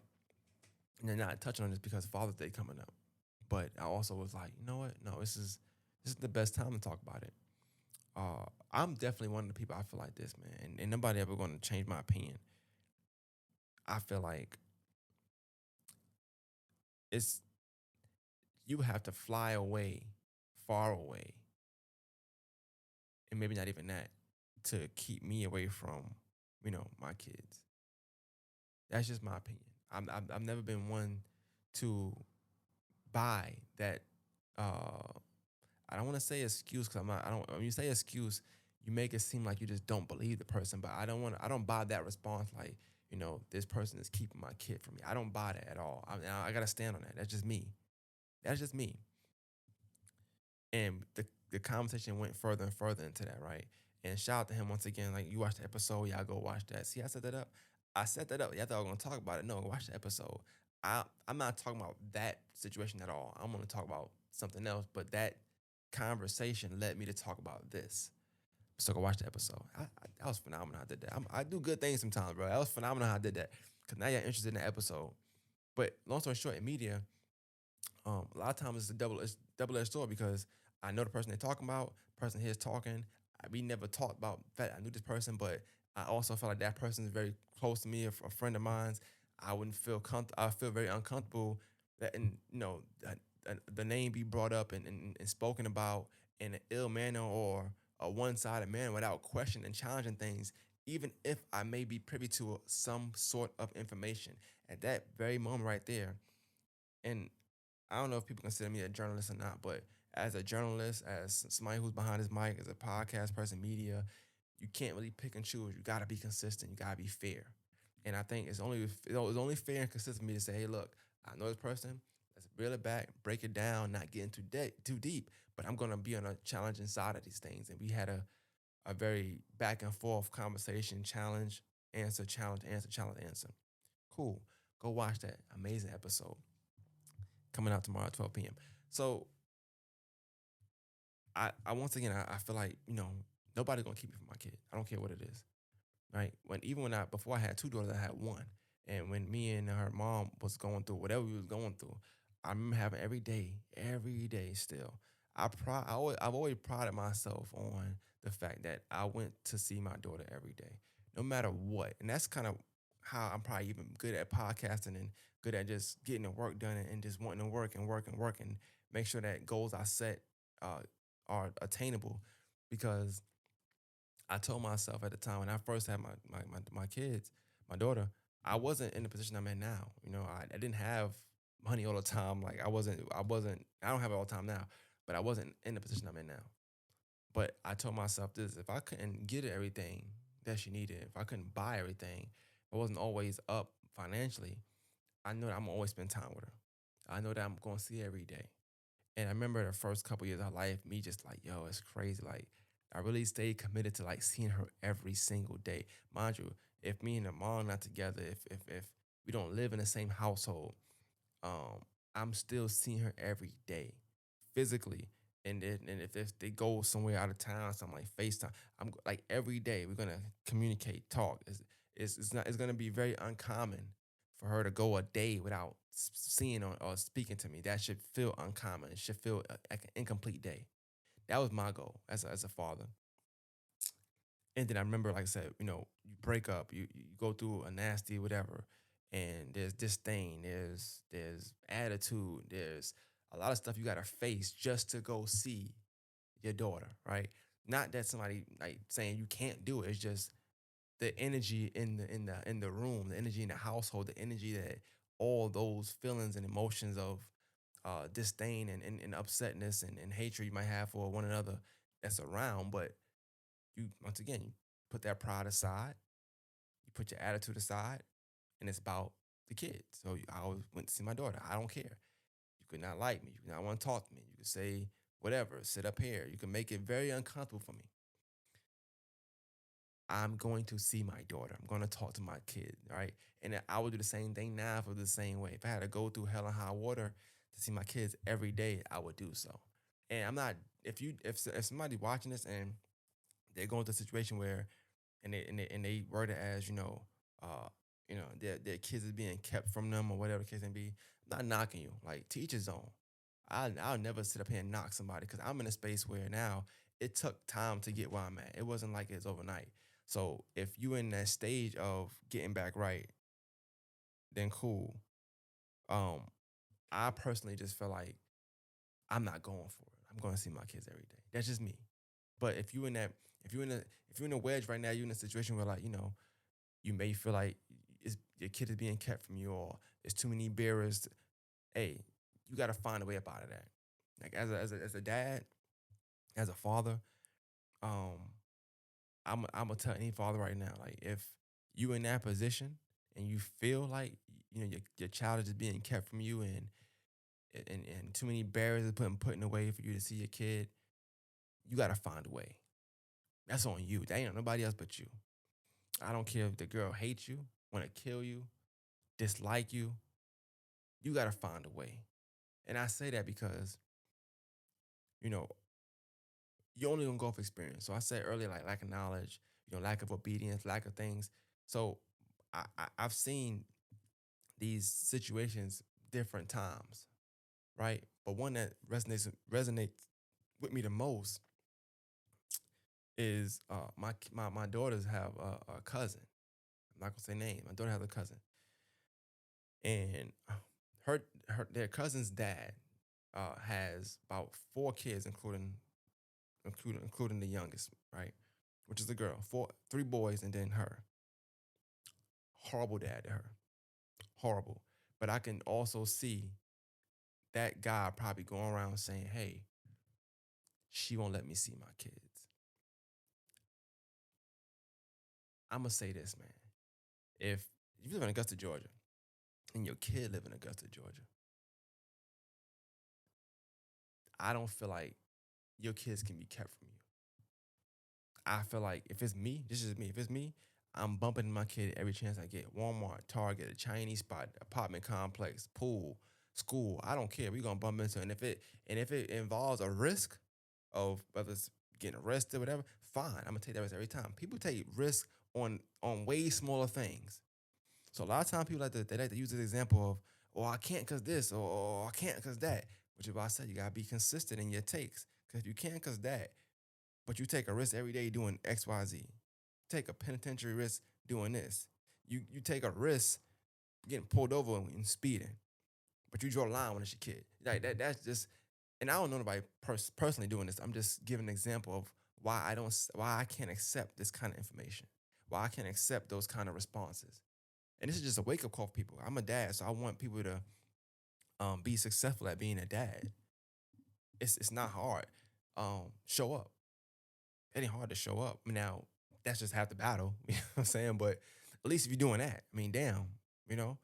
not touching on this because Father's Day coming up, but I also was like, you know what? No, this is the best time to talk about it. I'm definitely one of the people I feel like this, man, and nobody ever going to change my opinion. I feel like it's you have to fly away, far away, and maybe not even that, to keep me away from, my kids. That's just my opinion. I've never been one to buy that. Uh, I don't want to say excuse because I'm not. I don't. When you say excuse, you make it seem like you just don't believe the person. But I don't want. I don't buy that response. Like this person is keeping my kid from me. I don't buy that at all. I gotta stand on that. That's just me. That's just me. And the conversation went further and further into that, right? And shout out to him once again. Like you watched the episode, y'all go watch that. See, I set that up. I set that up. Y'all thought I was gonna talk about it. No, watch the episode. I'm not talking about that situation at all. I'm gonna talk about something else. But that conversation led me to talk about this. So go watch the episode. That was phenomenal. How I did that. I do good things sometimes, bro. That was phenomenal how I did that. Cause now you're interested in the episode. But long story short, in media, a lot of times it's double edged sword because I know the person they're talking about, person here is talking. We never talked about that. I knew this person, but I also felt like that person is very close to me, a friend of mine's. I wouldn't feel I feel very uncomfortable that and the name be brought up and spoken about in an ill manner or a one-sided manner without questioning and challenging things, even if I may be privy to some sort of information at that very moment right there. And I don't know if people consider me a journalist or not, but as a journalist, as somebody who's behind his mic, as a podcast person, media, you can't really pick and choose. You gotta be consistent. You gotta be fair. And I think it's only fair and consistent for me to say, hey, look, I know this person. Let's reel it back, break it down, not getting too deep. But I'm gonna be on a challenging side of these things. And we had a very back and forth conversation, challenge, answer, challenge, answer, challenge, answer. Cool. Go watch that amazing episode coming out tomorrow at 12 p.m. So I once again I feel like nobody's gonna keep me from my kid. I don't care what it is, right? When even when I before I had two daughters, I had one. And when me and her mom was going through whatever we was going through, I remember having every day still. I've always prided myself on the fact that I went to see my daughter every day, no matter what. And that's kind of how I'm probably even good at podcasting and good at just getting the work done and just wanting to work and work and work and make sure that goals I set uh, are attainable. Because I told myself at the time when I first had my kids, my daughter, I wasn't in the position I'm in now. You know, I didn't have money all the time. Like I don't have it all the time now, but I wasn't in the position I'm in now. But I told myself this: if I couldn't get her everything that she needed, if I couldn't buy everything, I wasn't always up financially. I know that I'm gonna always spend time with her. I know that I'm gonna see her every day. And I remember the first couple years of her life, me just like, yo, it's crazy. Like, I really stayed committed to like seeing her every single day. Mind you, if me and her mom not together, if we don't live in the same household, um, I'm still seeing her every day, physically. And if they go somewhere out of town, something like FaceTime, like every day we're gonna communicate, talk. It's gonna be very uncommon for her to go a day without seeing or speaking to me. That should feel uncommon. It should feel like an incomplete day. That was my goal as a father. And then I remember, like I said, you break up, you go through a nasty whatever, and there's disdain, there's attitude, there's a lot of stuff you gotta face just to go see your daughter, right? Not that somebody like saying you can't do it. It's just the energy in the room, the energy in the household, the energy that all those feelings and emotions of disdain and upsetness and hatred you might have for one another that's around. But you once again you put that pride aside, you put your attitude aside, and it's about the kids. So I always went to see my daughter. I don't care. You could not like me. You could not want to talk to me. You could say whatever. Sit up here. You can make it very uncomfortable for me. I'm going to see my daughter. I'm going to talk to my kid, right? And I would do the same thing now for the same way. If I had to go through hell and high water to see my kids every day, I would do so. And I'm not if somebody watching this and they're going through a situation where and they word it as their kids is being kept from them or whatever the case may be. I'm not knocking you. Like teach his own. I'll never sit up here and knock somebody because I'm in a space where now it took time to get where I'm at. It wasn't like it's overnight. So if you in that stage of getting back right, then cool. Um, I personally just feel like I'm not going for it. I'm going to see my kids every day. That's just me. But if you're in a, if you're in a wedge right now, you're in a situation where like you may feel like your kid is being kept from you or there's too many barriers. Hey, you got to find a way up out of that. Like as a dad, as a father, um, I'm gonna tell any father right now, like if you in that position and you feel like your child is just being kept from you and too many barriers are put in the way for you to see your kid, you got to find a way. That's on you. That ain't on nobody else but you. I don't care if the girl hates you, want to kill you, dislike you. You got to find a way. And I say that because you know you only gonna go off experience. So I said earlier, like lack of knowledge, lack of obedience, lack of things. So I've seen these situations different times, right? But one that resonates with me the most is my daughters have a cousin. I'm not gonna say name. My daughter has a cousin, and her their cousin's dad has about four kids, including the youngest, right? Which is the girl. Three boys, and then her. Horrible dad to her. Horrible. But I can also see that guy probably going around saying, "Hey, she won't let me see my kids." I'm gonna say this, man. If you live in Augusta, Georgia, and your kid live in Augusta, Georgia, I don't feel like your kids can be kept from you. I feel like if it's me, this is me. If it's me, I'm bumping my kid every chance I get. Walmart, Target, a Chinese spot, apartment complex, pool, school. I don't care. We're gonna bump into it. And if it involves a risk of whether it's getting arrested, whatever, fine. I'm gonna take that risk every time. People take risks on way smaller things. So a lot of times people like to use this example of, oh, I can't cause this, or I can't cause that. Which is why I said you gotta be consistent in your takes. Cause if you can't cause that, but you take a risk every day doing X, Y, Z. Take a penitentiary risk doing this. You take a risk getting pulled over and speeding, but you draw a line when it's your kid. Like that's just, and I don't know nobody personally doing this. I'm just giving an example of why I can't accept this kind of information, why I can't accept those kind of responses. And this is just a wake up call for people. I'm a dad, so I want people to be successful at being a dad. It's not hard. Show up. It ain't hard to show up. Now that's just half the battle. You know what I'm saying? But at least if you're doing that, I mean, damn, you know.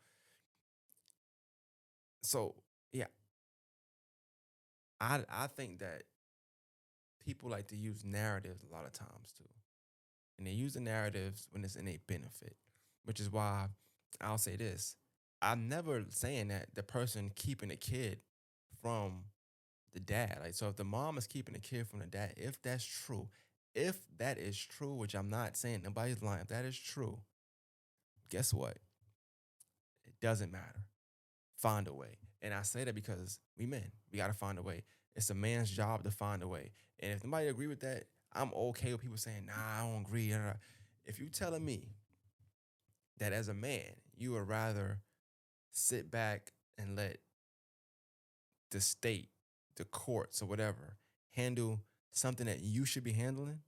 So yeah, I think that people like to use narratives a lot of times too, and they use the narratives when it's in a benefit, which is why I'll say this: I'm never saying that the person keeping the kid from the dad. Like, so if the mom is keeping the kid from the dad, if that is true, which I'm not saying nobody's lying, if that is true, guess what? It doesn't matter. Find a way. And I say that because we men, we got to find a way. It's a man's job to find a way. And if nobody agree with that, I'm okay with people saying, nah, I don't agree. If you telling me that as a man, you would rather sit back and let the state, the courts or whatever, handle something that you should be handling,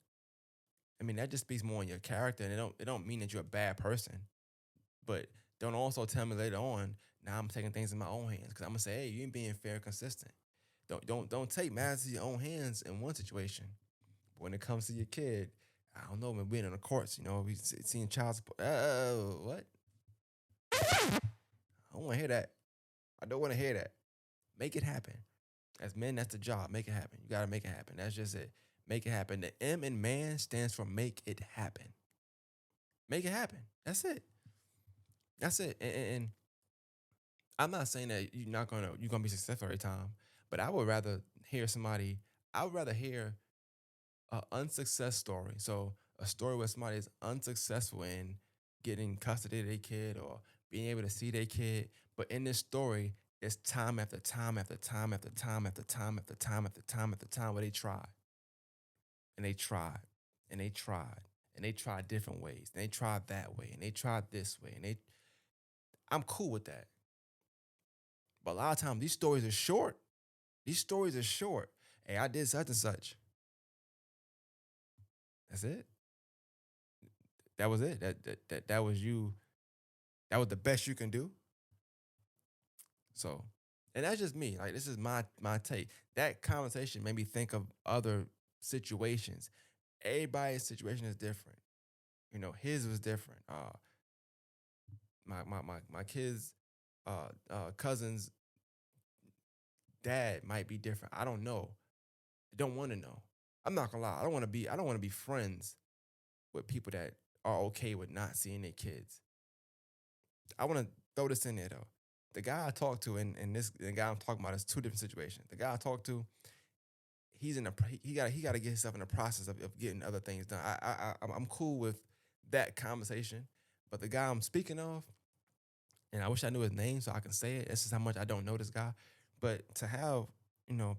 I mean, that just speaks more on your character. And it don't mean that you're a bad person. But don't also tell me later on, now I'm taking things in my own hands. Cause I'm gonna say, hey, you ain't being fair and consistent. Don't take matters to your own hands in one situation. But when it comes to your kid, I don't know, man, being in the courts, we seeing child support. What? I don't want to hear that. I don't want to hear that. Make it happen. As men, that's the job. Make it happen. You gotta make it happen. That's just it. Make it happen. The M in man stands for make it happen. Make it happen. That's it. That's it. And I'm not saying that you're gonna be successful every time, but I would rather hear somebody. I would rather hear an unsuccess story. So a story where somebody is unsuccessful in getting custody of their kid or being able to see their kid, but in this story, it's time after time after time after time after time after time after time after time where they tried and they tried and they tried and they tried different ways. And they tried that way and they tried this way and they. I'm cool with that. But a lot of times these stories are short. These stories are short. Hey, I did such and such. That's it. That was it. That was you. That was the best you can do. So, and that's just me. Like, this is my take. That conversation made me think of other situations. Everybody's situation is different. His was different. My kids, cousin's dad might be different. I don't know. I don't want to know. I'm not gonna lie. I don't want to be friends with people that are okay with not seeing their kids. I want to throw this in there though. The guy I talked to and the guy I'm talking about is two different situations. The guy I talked to, he's in a he got to get himself in the process of getting other things done. I'm cool with that conversation, but the guy I'm speaking of, and I wish I knew his name so I can say it. This is how much I don't know this guy, but to have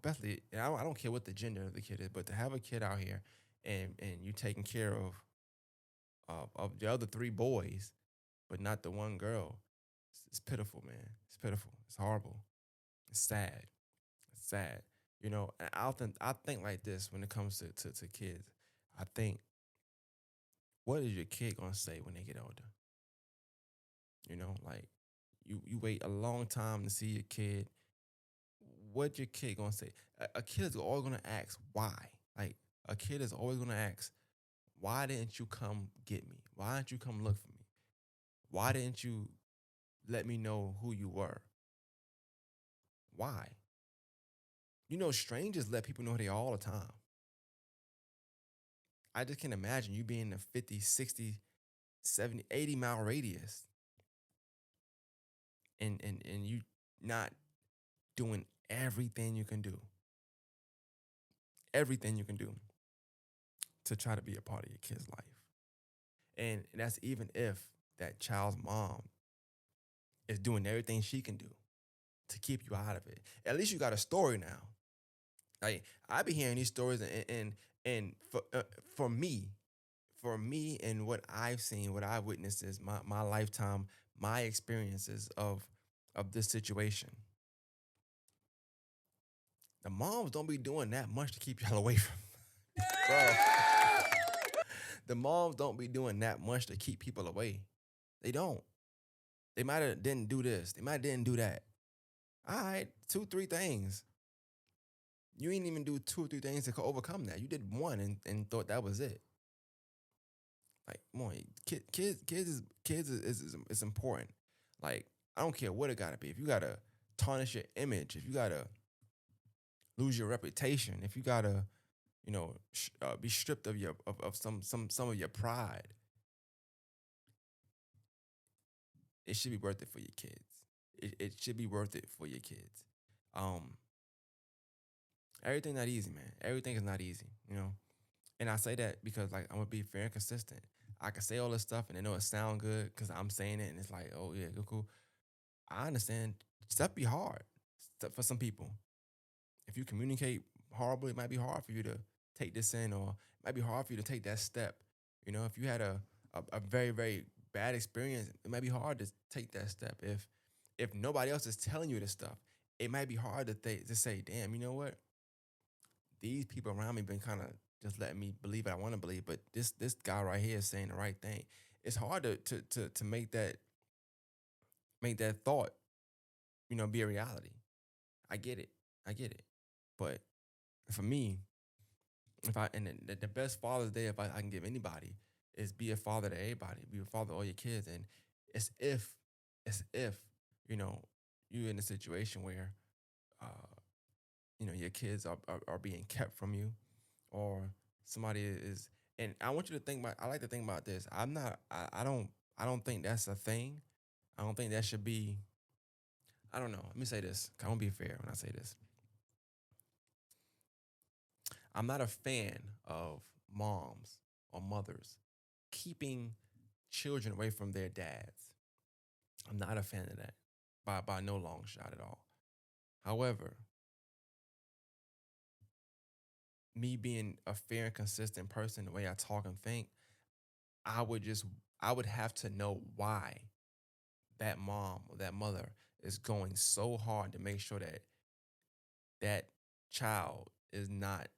Bethany, and I don't care what the gender of the kid is, but to have a kid out here and you taking care of the other three boys, but not the one girl. It's pitiful, man. It's pitiful. It's horrible. It's sad. It's sad. And I think like this when it comes to kids. I think, what is your kid gonna say when they get older? Like you wait a long time to see your kid. What your kid gonna say? A kid is always gonna ask why. Like, a kid is always gonna ask, why didn't you come get me? Why didn't you come look for me? Why didn't you let me know who you were? Why? Strangers let people know they are all the time. I just can't imagine you being in a 50, 60, 70, 80 mile radius and you not doing everything you can do. Everything you can do to try to be a part of your kid's life. And that's even if that child's mom is doing everything she can do to keep you out of it. At least you got a story now. Like I be hearing these stories, and for me, and what I've seen, what I've witnessed is my lifetime, my experiences of this situation. The moms don't be doing that much to keep y'all away from, bro. The moms don't be doing that much to keep people away. They don't. They might have didn't do this. They might have didn't do that. All right, two, three things. You ain't even do two or three things to overcome that. You did one and thought that was it. Like, come on, kids is important. Like, I don't care what it gotta be. If you gotta tarnish your image, if you gotta lose your reputation, if you gotta, be stripped of of some of your pride, it should be worth it for your kids. It should be worth it for your kids. Um, Everything not easy, man. Everything is not easy, And I say that because like I'm gonna be fair and consistent. I can say all this stuff and I know it sound good because I'm saying it and it's like, oh yeah, cool, cool. I understand stuff be hard for some people. If you communicate horribly, it might be hard for you to take this in, or it might be hard for you to take that step. If you had a very, very bad experience, it might be hard to take that step. If nobody else is telling you this stuff, it might be hard to say, damn, you know what? These people around me been kind of just letting me believe what I want to believe, but this guy right here is saying the right thing. It's hard to make that thought, be a reality. I get it. I get it. But for me, if I and the best Father's Day if I can give anybody is be a father to everybody, be a father to all your kids, and it's if it's if you know you're in a situation where uh, your kids are being kept from you, or somebody is. And I want you to think about. I like to think about this. I'm not. I don't think that's a thing. I don't think that should be. I don't know. Let me say this. I want to be fair when I say this. I'm not a fan of moms or mothers keeping children away from their dads. I'm not a fan of that by no long shot at all. However, me being a fair and consistent person, the way I talk and think, I would just I would have to know why that mom or that mother is going so hard to make sure that that child is not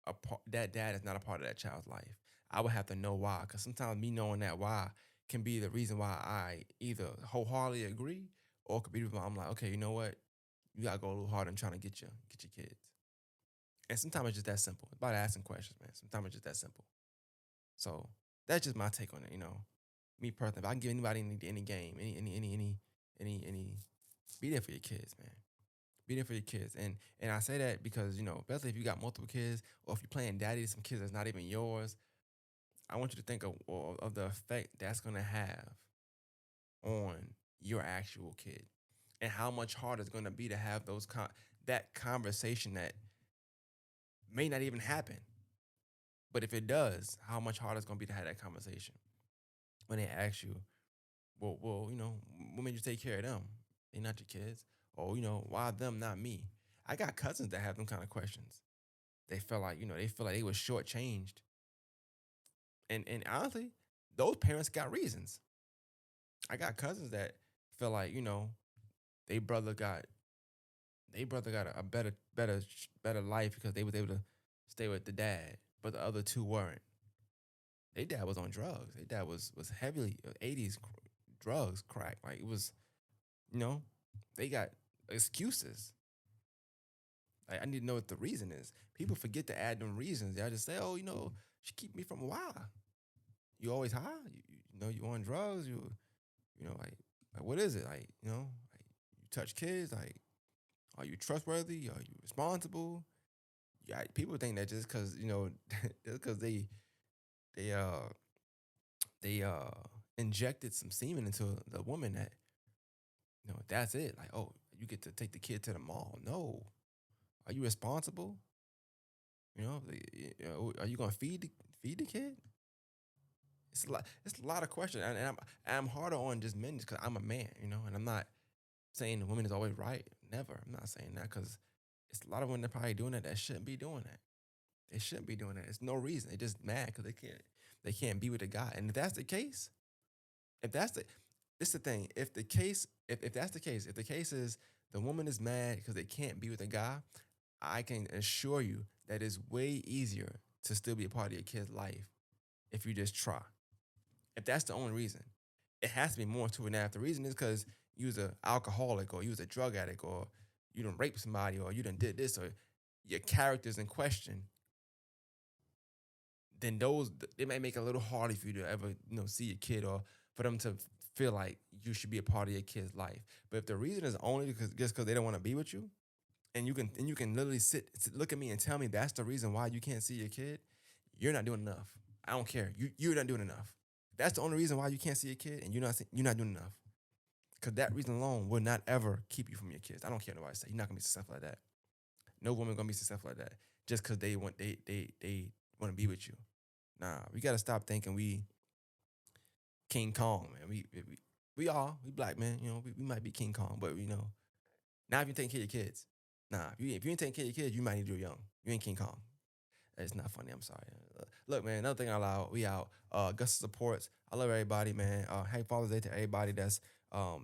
a part, that dad is not a part of that child's life. I would have to know why, because sometimes me knowing that why can be the reason why I either wholeheartedly agree, or it could be the reason why I'm like, okay, you know what, you gotta go a little harder in trying to get your kids. And sometimes it's just that simple. It's about asking questions, man. Sometimes it's just that simple. So that's just my take on it. Me personally, if I can give anybody any game, any, be there for your kids, man. Be there for your kids. And I say that because, especially if you got multiple kids, or if you're playing daddy to some kids that's not even yours, I want you to think of the effect that's gonna have on your actual kid, and how much harder it's gonna be to have that conversation that may not even happen. But if it does, how much harder it's gonna be to have that conversation when they ask you, well, what made you take care of them? They're not your kids. Or, why them, not me? I got cousins that have them kind of questions. They feel like they were shortchanged. And honestly, those parents got reasons. I got cousins that feel like, they brother got a better life because they was able to stay with the dad, but the other two weren't. Their dad was on drugs. Their dad was heavily 80s drugs, crack. Like it was, you know, they got excuses. I need to know what the reason is. People forget to add them reasons. They just say, "Oh, she keep me from why? You always high? You on drugs? Like what is it? Like you touch kids? Like are you trustworthy? Are you responsible? Yeah, people think that just because just because they uh they injected some semen into the woman that that's it. Like oh, you get to take the kid to the mall. No, are you responsible? Are you gonna feed the kid? It's a lot of questions, and I'm harder on just men just because I'm a man, and I'm not saying the woman is always right. Never. I'm not saying that because it's a lot of women that probably doing that shouldn't be doing that. They shouldn't be doing that. It's no reason. They just mad because they can't be with a guy. And if that's the case, if that's the this the thing. If that's the case, if the case is the woman is mad because they can't be with a guy, I can assure you that it's way easier to still be a part of your kid's life if you just try. If that's the only reason, it has to be more to it. Now, if the reason is because you was an alcoholic or you was a drug addict or you done raped somebody or you done did this or your character's in question, then those it may make it a little harder for you to ever see your kid or for them to feel like you should be a part of your kid's life. But if the reason is only because they don't want to be with you, and you can literally look at me and tell me that's the reason why you can't see your kid, you're not doing enough. I don't care. You're not doing enough. That's the only reason why you can't see your kid, and you're not doing enough. Because that reason alone will not ever keep you from your kids. I don't care what nobody say. You're not gonna be successful like that. No woman gonna be successful like that just because they want to be with you. Nah, we gotta stop thinking we King Kong, man. We black man. We might be King Kong, but now if you taking care of your kids, nah, if you ain't taking care of your kids, you might need to do it young. You ain't King Kong. It's not funny. I'm sorry. Look, man. Another thing I allow, we out. Augusta supports. I love everybody, man. Happy Father's Day to everybody that's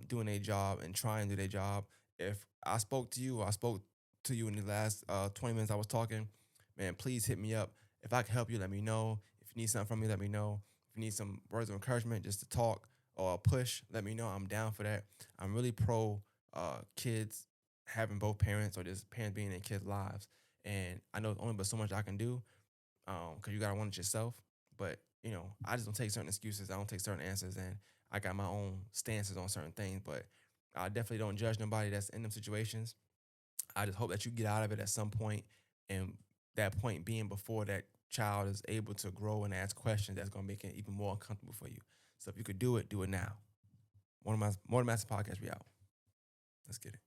doing their job and trying to do their job. If I spoke to you or I spoke to you in the last 20 minutes I was talking, man, please hit me up. If I can help you, let me know. If you need something from me, let me know. If you need some words of encouragement just to talk or push, let me know. I'm down for that. I'm really pro kids having both parents or just parents being in kids' lives. And I know only but so much I can do because you gotta want it yourself. But I just don't take certain excuses. I don't take certain answers, and I got my own stances on certain things. But I definitely don't judge nobody that's in them situations. I just hope that you get out of it at some point, and that point being before that child is able to grow and ask questions that's gonna make it even more uncomfortable for you. So if you could do it now. One of my More Master podcast, we out. Let's get it.